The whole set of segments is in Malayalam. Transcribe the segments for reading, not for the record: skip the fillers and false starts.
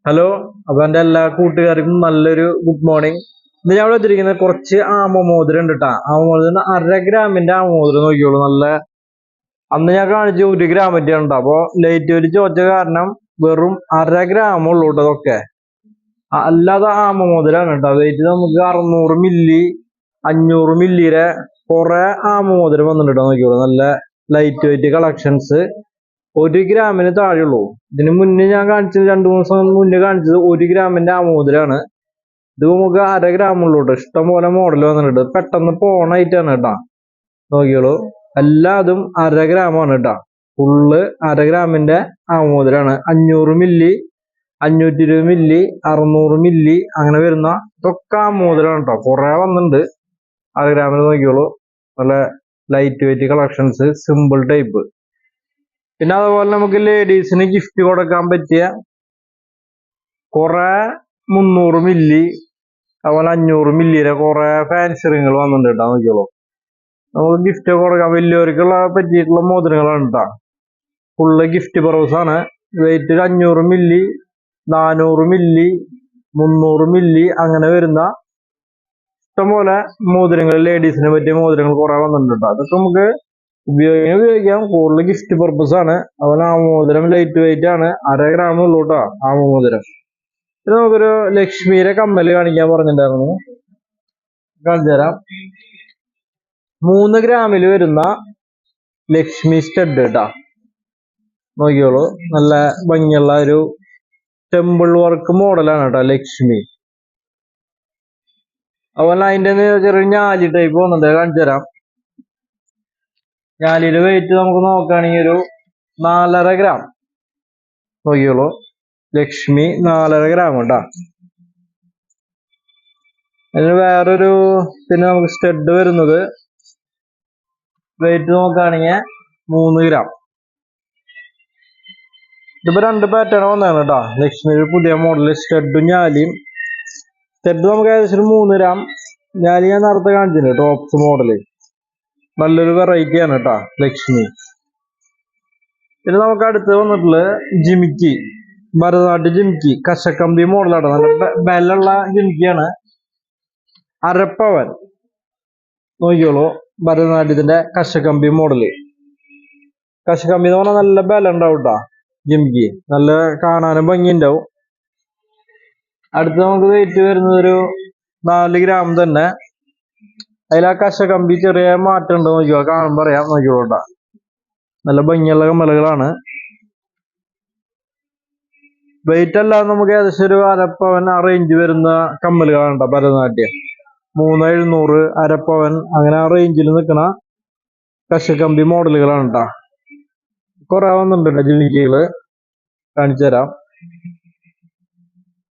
ഹലോ. അപ്പൊ എന്റെ എല്ലാ കൂട്ടുകാർക്കും നല്ലൊരു ഗുഡ് മോർണിംഗ്. ഇന്ന് ഞാൻ ഇവിടെ വെച്ചിരിക്കുന്നത് കുറച്ച് ആമമോതിരം ഉണ്ട് കേട്ടാ. ആമമോതിരം 1/2 ഗ്രാമിന്റെ ആമമോതിരം നോക്കിയോളൂ. നല്ല അന്ന് ഞാൻ കാണിച്ച 1 ഗ്രാം പറ്റിയാണ്. അപ്പൊ ലൈറ്റ് വെയിറ്റ് ചോദിച്ച കാരണം വെറും 1/2 ഗ്രാം ഉള്ളൂ കേട്ടോ അതൊക്കെ. അല്ലാതെ ആമമോതിരാണ് കേട്ടോ. വെയിറ്റ് നമുക്ക് 600 മില്ലി 500 മില്ലിയുടെ കുറെ ആമമോതിരം വന്നിട്ടോ നോക്കിയോളൂ. നല്ല ലൈറ്റ് വെയിറ്റ് കളക്ഷൻസ് 1 ഗ്രാമിന് താഴെയുള്ളൂ. ഇതിന് മുന്നേ ഞാൻ കാണിച്ചത് 2-3 ദിവസം മുന്നേ കാണിച്ചത് 1 ഗ്രാമിന്റെ ആമോതിരാണ്. ഇത് നമുക്ക് 1/2 ഗ്രാം ഉള്ളൂ കേട്ടോ. ഇഷ്ടംപോലെ മോഡൽ വന്നിട്ടുണ്ട്. പെട്ടെന്ന് പോണായിട്ടാണ് കേട്ടാ. നോക്കിയോളൂ, എല്ലാതും 1/2 ഗ്രാമാണ് കേട്ടാ. ഫുള്ള് 1/2 ഗ്രാമിന്റെ ആമോതിരാണ്. 500 മില്ലി 520 മില്ലി 600 മില്ലി അങ്ങനെ വരുന്ന ഇതൊക്കെ ആമോതിരാണ് കേട്ടോ. കുറെ വന്നിട്ടുണ്ട് 1/2 ഗ്രാമിന്. നോക്കിയോളൂ, നല്ല light weight collections, simple type. പിന്നെ അതുപോലെ നമുക്ക് ലേഡീസിന് ഗിഫ്റ്റ് കൊടുക്കാൻ പറ്റിയ കുറെ 300 മില്ലി അതുപോലെ 500 മില്ലിയുടെ കുറെ ഫാൻസി റിങ്ങൾ വന്നിട്ടുണ്ട് കേട്ടോ. നോക്കിയോളൂ, നമുക്ക് ഗിഫ്റ്റ് കൊടുക്കാൻ വലിയവർക്കുള്ള പറ്റിയിട്ടുള്ള മോതിരങ്ങളാണ് കേട്ടോ. ഫുള്ള് ഗിഫ്റ്റ് പർപ്പസ് ആണ്. വെയിറ്റ് 500 മില്ലി 400 മില്ലി 300 മില്ലി അങ്ങനെ വരുന്ന ഇഷ്ടംപോലെ മോതിരങ്ങൾ, ലേഡീസിന് പറ്റിയ മോതിരങ്ങൾ കുറെ വന്നിട്ടുണ്ട് കേട്ടോ. അതൊക്കെ നമുക്ക് ഉപയോഗിക്കാം. കൂടുതൽ ഗിഫ്റ്റ് പർപ്പസ് ആണ്. അതുപോലെ ആമോതിരം ലൈറ്റ് വെയിറ്റ് ആണ്. 1/2 ഗ്രാം ഉള്ളൂ കേട്ടോ ആമോതിരം. പിന്നെ നമുക്കൊരു ലക്ഷ്മിയുടെ കമ്മല് കാണിക്കാൻ പറഞ്ഞിട്ടുണ്ടായിരുന്നു, കാണിച്ചു തരാം. 3 ഗ്രാമിൽ വരുന്ന ലക്ഷ്മി സ്റ്റഡ് കേട്ടാ. നോക്കിയോളൂ, നല്ല ഭംഗിയുള്ള ഒരു ടെമ്പിൾ വർക്ക് മോഡലാണ് കേട്ടോ ലക്ഷ്മി. അതുപോലെ അതിന്റെ ചെറിയ ഞാലി ടൈപ്പ് വന്നിട്ട് കാണിച്ചു തരാം. ഞാലിയുടെ വെയിറ്റ് നമുക്ക് നോക്കുകയാണെങ്കിൽ ഒരു 4.5 ഗ്രാം. നോക്കിയോളൂ, ലക്ഷ്മി 4.5 ഗ്രാം കേട്ടാ. അതിന് വേറൊരു പിന്നെ നമുക്ക് സ്റ്റഡ് വരുന്നത് വെയിറ്റ് നോക്കുകയാണെങ്കിൽ 3 ഗ്രാം. ഇതിപ്പോ 2 പാറ്റേൺ വന്നതാണ് കേട്ടോ. ലക്ഷ്മിയുടെ പുതിയ മോഡൽ സ്റ്റഡും ഞാലിയും. സ്റ്റഡ് നമുക്ക് ഏകദേശം 3 ഗ്രാം. ഞാലി ഞാൻ നേരത്തെ കാണിച്ചിട്ടുണ്ട്, ടോപ്സ് മോഡല്. നല്ലൊരു വെറൈറ്റി ആണ് കേട്ടോ ലക്ഷ്മി. പിന്നെ നമുക്ക് അടുത്ത് വന്നിട്ടുള്ളത് ജിമിക്കി, ഭരതനാട്യ ജിമിക്കി കശക്കമ്പി മോഡലാണ്. നല്ല ബലുള്ള ജിമിക്കിയാണ്. 1/2 പവൻ. നോക്കിയോളൂ, ഭരതനാട്യത്തിന്റെ കശക്കമ്പി മോഡല്. കശക്കമ്പി എന്ന് പറഞ്ഞാൽ നല്ല ബലം ഉണ്ടാവും കേട്ടോ ജിമിക്കി. നല്ല കാണാനും ഭംഗി ഉണ്ടാവും. അടുത്ത് നമുക്ക് വെയിറ്റ് വരുന്നത് ഒരു 4 ഗ്രാം തന്നെ. അതിൽ ആ കശക്കമ്പി ചെറിയ മാറ്റം ഉണ്ട്. നോക്കിയോ, കാണുമ്പോ അറിയാം. നോക്കിയോട്ടാ, നല്ല ഭംഗിയുള്ള കമ്മലുകളാണ്. വെയിറ്റ് അല്ലാതെ നമുക്ക് ഏകദേശം ഒരു 1/2 പവൻ ആ റേഞ്ച് വരുന്ന കമ്മലുകളാണ് കേട്ടോ ഭരതനാട്യം. 3700 1/2 പവൻ അങ്ങനെ ആ റേഞ്ചിൽ നിൽക്കണ കശക്കമ്പി മോഡലുകളാണ് കേട്ടോ. കുറെ വന്നിട്ടുണ്ട് ജിമിക്കികള്, കാണിച്ചു തരാം.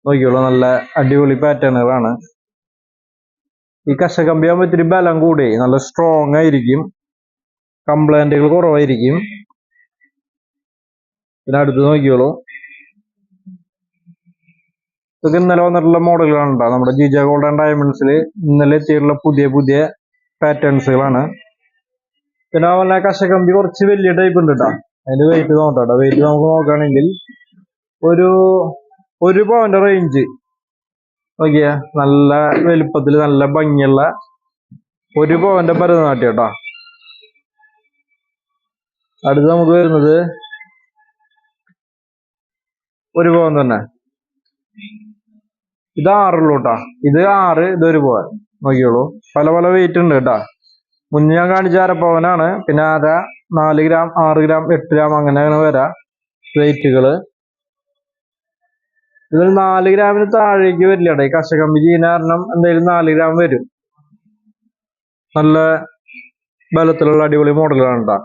നോക്കിയോളൂ, നല്ല അടിപൊളി പാറ്റേണുകളാണ്. ഈ കശക്കമ്പി ആകുമ്പോൾ ഇത്തിരി ബലം കൂടി നല്ല സ്ട്രോങ് ആയിരിക്കും, കംപ്ലൈന്റുകൾ കുറവായിരിക്കും. പിന്നെ അടുത്ത് നോക്കിയോളൂ, ഇതൊക്കെ ഇന്നലെ വന്നിട്ടുള്ള മോഡലുകളാണ് കേട്ടോ. നമ്മുടെ ജിജ ഗോൾഡ് ആൻഡ് ഡയമണ്ട്സിൽ ഇന്നലെ എത്തിയിട്ടുള്ള പുതിയ പുതിയ പാറ്റേൺസുകളാണ്. പിന്നെ അതുപോലെ കശക്കമ്പി കുറച്ച് വലിയ ടൈപ്പ് ഉണ്ട് കേട്ടോ. അതിന്റെ വെയിറ്റ് നോക്കാം. വെയിറ്റ് നമുക്ക് നോക്കുകയാണെങ്കിൽ ഒരു 1 പവന്റെ റേഞ്ച്. നോക്കിയ നല്ല വലുപ്പത്തിൽ നല്ല ഭംഗിയുള്ള 1 പവന്റെ ഭരതനാട്യം കേട്ടോ. അടുത്ത് നമുക്ക് വരുന്നത് 1 പവൻ തന്നെ. ഇത് 6 ഉള്ളൂ കേട്ടോ. ഇത് 6, ഇത് 1 പവൻ. നോക്കിയോളൂ, പല പല വെയിറ്റ് ഉണ്ട് കേട്ടോ. മുന്നേ ഞാൻ കാണിച്ച 1/2 പവനാണ്. പിന്നെ 1/2, 4 ഗ്രാം 6 ഗ്രാം 8 ഗ്രാം അങ്ങനെ വരാം വെയിറ്റുകള്. ഇതിൽ 4 ഗ്രാമിന് താഴേക്ക് വരില്ല കേട്ടോ. ഈ കശക്കമ്പി ചെയ്യുന്ന കാരണം എന്തായാലും 4 ഗ്രാം വരും. നല്ല ബലത്തിലുള്ള അടിപൊളി മോഡലുകളാണ് കേട്ടോ.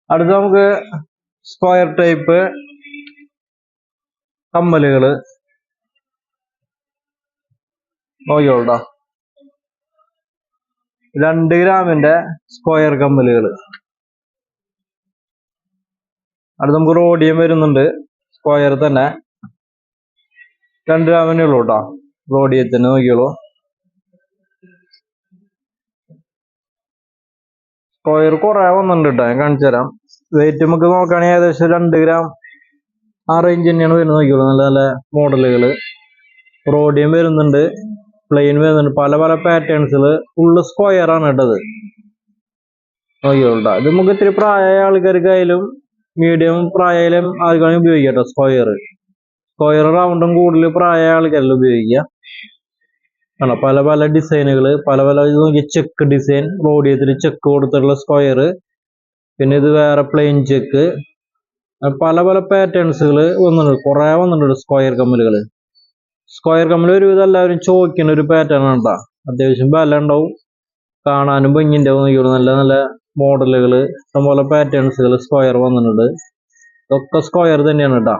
അടുത്ത് നമുക്ക് സ്ക്വയർ ടൈപ്പ് കമ്മലുകള് നോക്കിയോട്ടോ. 2 ഗ്രാമിന്റെ സ്ക്വയർ കമ്മലുകള്. അടുത്ത് നമുക്ക് റോഡിയം വരുന്നുണ്ട്, സ്ക്വയർ തന്നെ. 2 ഗ്രാമിനേ ഉള്ളൂ കേട്ടോ റോഡിയത്തിന്. നോക്കിയോളൂ, സ്ക്വയർ കുറെ വന്നിട്ടുണ്ട് കേട്ടോ. ഞാൻ കാണിച്ചു തരാം. വെയിറ്റ് നമുക്ക് നോക്കുകയാണെങ്കിൽ ഏകദേശം 2 ഗ്രാം ആ റേഞ്ച് തന്നെയാണ് വരുന്നത്. നോക്കിയോളൂ, നല്ല നല്ല മോഡലുകൾ റോഡിയം വരുന്നുണ്ട്, പ്ലെയിൻ വരുന്നുണ്ട്, പല പല പാറ്റേൺസുകൾ, ഫുള്ള് സ്ക്വയർ ആണ് കേട്ടത്. നോക്കിയോളൂ, ഇത് നമുക്ക് ഇത്തിരി പ്രായമായ ആൾക്കാർക്കായാലും മീഡിയം പ്രായമായാലും ആൾക്കാരും ഉപയോഗിക്കാം കേട്ടോ. സ്ക്വയർ റൗണ്ടും കൂടുതൽ പ്രായമായ ആൾക്കാരെല്ലാം ഉപയോഗിക്കുക. ആണോ, പല പല ഡിസൈനുകൾ, പല പല ചെക്ക് ഡിസൈൻ, റോഡിയത്തിൽ ചെക്ക് കൊടുത്തിട്ടുള്ള സ്ക്വയർ, പിന്നെ ഇത് വേറെ പ്ലെയിൻ ചെക്ക്, പല പല പാറ്റേൺസുകൾ വന്നിട്ടുണ്ട്, കുറെ വന്നിട്ടുണ്ട്. സ്ക്വയർ കമ്മൽ ഒരുവിധം എല്ലാവരും ചോദിക്കുന്ന ഒരു പാറ്റേൺ ആണ് കേട്ടോ. അത്യാവശ്യം ബലം ഉണ്ടാവും, കാണാനും ഭംഗി ഉണ്ടാവും. നോക്കിയോളൂ, നല്ല നല്ല മോഡലുകൾ, ഇഷ്ടംപോലെ പാറ്റേൺസുകൾ സ്ക്വയർ വന്നിട്ടുണ്ട്. ഇതൊക്കെ സ്ക്വയർ തന്നെയാണ് കേട്ടോ.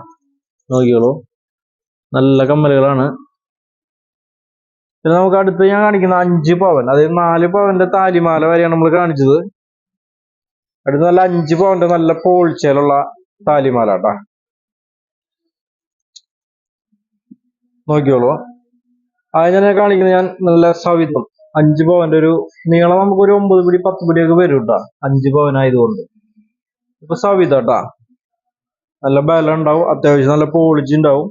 നോക്കിയോളൂ, നല്ല കമ്മലുകളാണ്. പിന്നെ നമുക്ക് അടുത്ത് ഞാൻ കാണിക്കുന്ന 5 പവൻ, അതായത് 4 പവന്റെ താലിമാല വരെയാണ് നമ്മൾ കാണിച്ചത്. അടുത്ത് നല്ല 5 പവന്റെ നല്ല പോൾച്ചയിലുള്ള താലിമാല കേട്ടാ. നോക്കിയോളൂ, അത് ഞാൻ കാണിക്കുന്നത് ഞാൻ നല്ല സവിധം 5 പവന്റെ ഒരു നീളം നമുക്കൊരു 9 പിടി 10 പിടിയൊക്കെ വരും കേട്ടാ. 5 പവനായതുകൊണ്ട് ഇപ്പൊ സവിധം കേട്ടാ. നല്ല ബലം ഉണ്ടാവും, അത്യാവശ്യം നല്ല പോളിച്ച് ഉണ്ടാവും.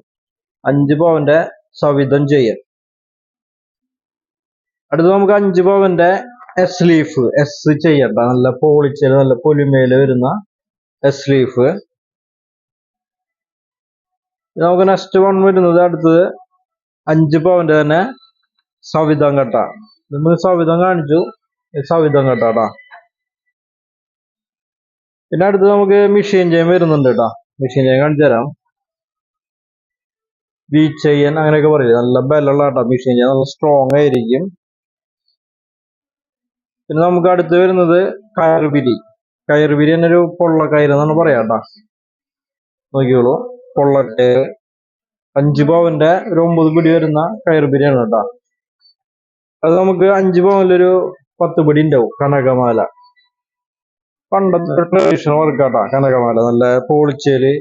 5 പവന്റെ സവിധം ചെയ്യാൻ. അടുത്ത് നമുക്ക് 5 പവന്റെ എസ് ലീഫ് ചെയ്യണ്ട, നല്ല പോളിച്ചല് നല്ല പൊലിമേല് വരുന്ന എസ് ലീഫ്. നമുക്ക് നെക്സ്റ്റ് വൺ വരുന്നത് അടുത്തത് 5 പവന്റെ തന്നെ സവിധം കെട്ട. നമ്മൾ സവിധം കാണിച്ചു, സവിധം കെട്ടാ. പിന്നെ അടുത്ത് നമുക്ക് മെഷീൻ ചെയിൻ വരുന്നുണ്ട് കേട്ടാ. മെഷീൻ ചെയിൻ കാണിച്ചു തരാം. വി ചെയിൻ അങ്ങനെയൊക്കെ പറയും. നല്ല ബലമുള്ള കേട്ടോ മെഷീൻ ചെയിൻ, നല്ല സ്ട്രോങ് ആയിരിക്കും. പിന്നെ നമുക്ക് അടുത്ത് വരുന്നത് കയർപിരി തന്നെ ഒരു പൊള്ളക്കയർ എന്നാണ് പറയാം കേട്ടാ. നോക്കിയോളൂ, പൊള്ളക്കയർ 5 പവന്റെ ഒരു 9 പിടി വരുന്ന കയർപിരിയാണ് കേട്ടാ. അത് നമുക്ക് 5 പവനിലൊരു 10 പിടി ഉണ്ടാവും. കനകമാല പണ്ടത്തെ ട്രഡീഷണൽ വർക്ക് കേട്ടാ. കനകമാല നല്ല പോളിച്ചേല്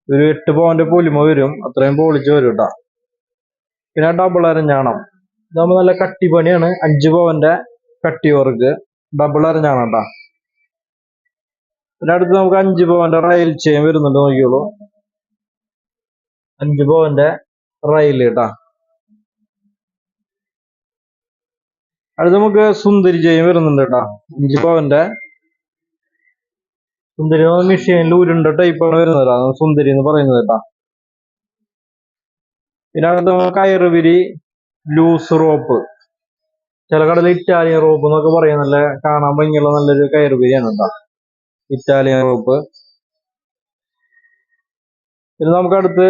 ഒരു 8 പവന്റെ പൊലിമ വരും, അത്രയും പോളിച്ച് വരും കേട്ടാ. പിന്നെ ഡബിൾ അരഞ്ഞാണം, ഇതാകുമ്പോ നല്ല കട്ടിപ്പണിയാണ്. 5 പവന്റെ കട്ടി വർക്ക്, ഡബിൾ അരഞ്ഞാണം കേട്ടാ. പിന്നെ അടുത്ത് നമുക്ക് 5 പവന്റെ റയൽ ചെയിൻ വരുന്നുണ്ട്. നോക്കിയോളൂ, 5 പവന്റെ റയൽ കേട്ടാ. അടുത്ത് നമുക്ക് സുന്ദരി ചെയിൻ വരുന്നുണ്ട് കേട്ടാ. 5 പവന്റെ സുന്ദരി മെഷീനിൽ ഉരുണ്ട ടൈപ്പാണ് വരുന്നത്, അതാണ് സുന്ദരി എന്ന് പറയുന്നത് കേട്ടാ. പിന്നെ അടുത്ത് കയറുപിരി ലൂസ് റോപ്പ്, ചില കടയിൽ ഇറ്റാലിയൻ റോപ്പ് എന്നൊക്കെ പറയും. നല്ല കാണാൻ ഭംഗിയുള്ള നല്ലൊരു കയറുപിരിയാണ് കേട്ടോ, ഇറ്റാലിയൻ റോപ്പ്. പിന്നെ നമുക്ക് അടുത്ത്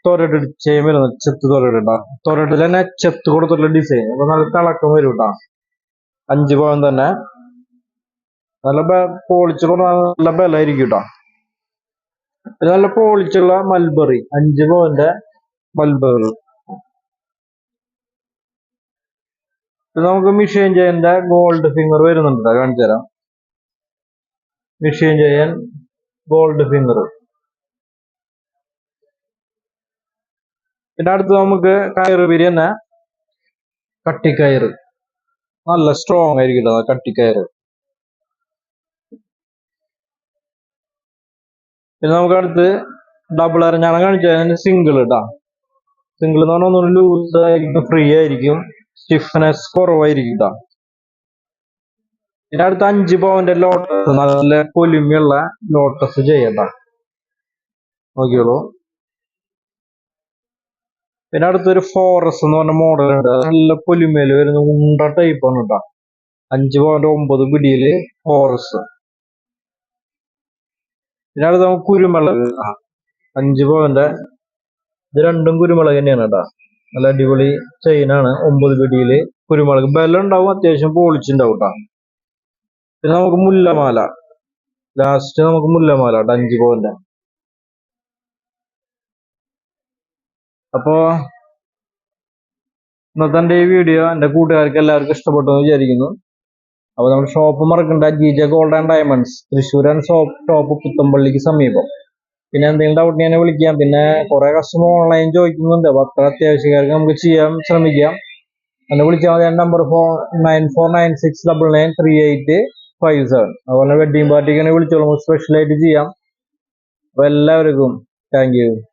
തൊരട് ചെയിൻ വരുന്നത്, ചെത്ത് തൊരട് കേട്ടോ. തൊരടിൽ തന്നെ ചെത്ത് കൊടുത്തിട്ടുള്ള ഡിസൈൻ, അപ്പൊ നല്ല തിളക്കം വരും കേട്ടോ. 5 പവൻ തന്നെ നല്ല പോളിച്ച് നല്ല ബലമായിരിക്കും കേട്ടോ. പിന്നെ നല്ല പോളിച്ചുള്ള മൽബറി, 5 പവന്റെ മൽബറി. പിന്നെ നമുക്ക് മെഷീൻ ചെയിന്റെ ഗോൾഡ് ഫിംഗർ വരുന്നുണ്ട്, കാണിച്ചു തരാം. Machine chain gold finger. പിന്നെ അടുത്ത് നമുക്ക് കയറുപിരി തന്നെ കട്ടിക്കയറ്, നല്ല സ്ട്രോങ് ആയിരിക്കും കട്ടിക്കയറ്. പിന്നെ നമുക്ക് അടുത്ത് ഡബിൾ അരഞ്ഞാണം കാണിച്ചു സിംഗിൾ കേട്ടാ. സിംഗിൾ എന്ന് പറഞ്ഞാൽ ഒന്നുകൂടി ലൂസ് ആയിരിക്കും, ഫ്രീ ആയിരിക്കും, സ്റ്റിഫ്നെസ് കുറവായിരിക്കും കേട്ടാ. പിന്നെ അടുത്ത് 5 പവന്റെ ലോട്ടസ്, നല്ല പൊലിമയുള്ള ലോട്ടസ് ചെയ്യണ്ട. നോക്കിയോളൂ. പിന്നെ അടുത്തൊരു ഫോറസ് എന്ന് പറഞ്ഞ മോഡൽ ഉണ്ട്, നല്ല പൊലിമേല് വരുന്ന ഉണ്ട ടൈപ്പാണ് കേട്ടോ. 5 പവന്റെ 9 പിടിയില് ഫോറസ്. പിന്നെ അടുത്ത് നമുക്ക് കുരുമുളക്, 5 പവന്റെ, ഇത് രണ്ടും കുരുമുളക് തന്നെയാണ് കേട്ടോ. നല്ല അടിപൊളി ചെയിനാണ്, 9 പിടിയില് കുരുമുളക്, ബലം ഉണ്ടാവും, അത്യാവശ്യം പോളിച്ചുണ്ടാവും കേട്ടോ. പിന്നെ നമുക്ക് മുല്ലമാല, ലാസ്റ്റ് നമുക്ക് മുല്ലമാല കേട്ടോ, 5 പവന്റെ. അപ്പോ ഇന്നത്തെ ഈ വീഡിയോ എന്റെ കൂട്ടുകാർക്ക് എല്ലാവർക്കും ഇഷ്ടപ്പെട്ടു എന്ന് വിചാരിക്കുന്നു. അപ്പൊ നമ്മുടെ ഷോപ്പ് മറക്കണ്ട, GJ gold and diamonds, Thrissur shop പുത്തമ്പള്ളിക്ക് സമീപം. പിന്നെ എന്തെങ്കിലും ഡൗട്ട് ഞാൻ വിളിക്കാം. പിന്നെ കുറെ കസ്റ്റമർ ഓൺലൈൻ ചോദിക്കുന്നുണ്ട്, അപ്പൊ അത്ര അത്യാവശ്യക്കാർക്ക് നമുക്ക് ചെയ്യാൻ ശ്രമിക്കാം. എന്നെ വിളിച്ചാൽ മതി. നമ്പർ 9496999385. 57. അതുപോലെ വെഡിങ് പാർട്ടിക്ക് വിളിച്ചോളൂ, സ്പെഷ്യൽ ആയിട്ട് ചെയ്യാം. അപ്പൊ എല്ലാവർക്കും താങ്ക് യു.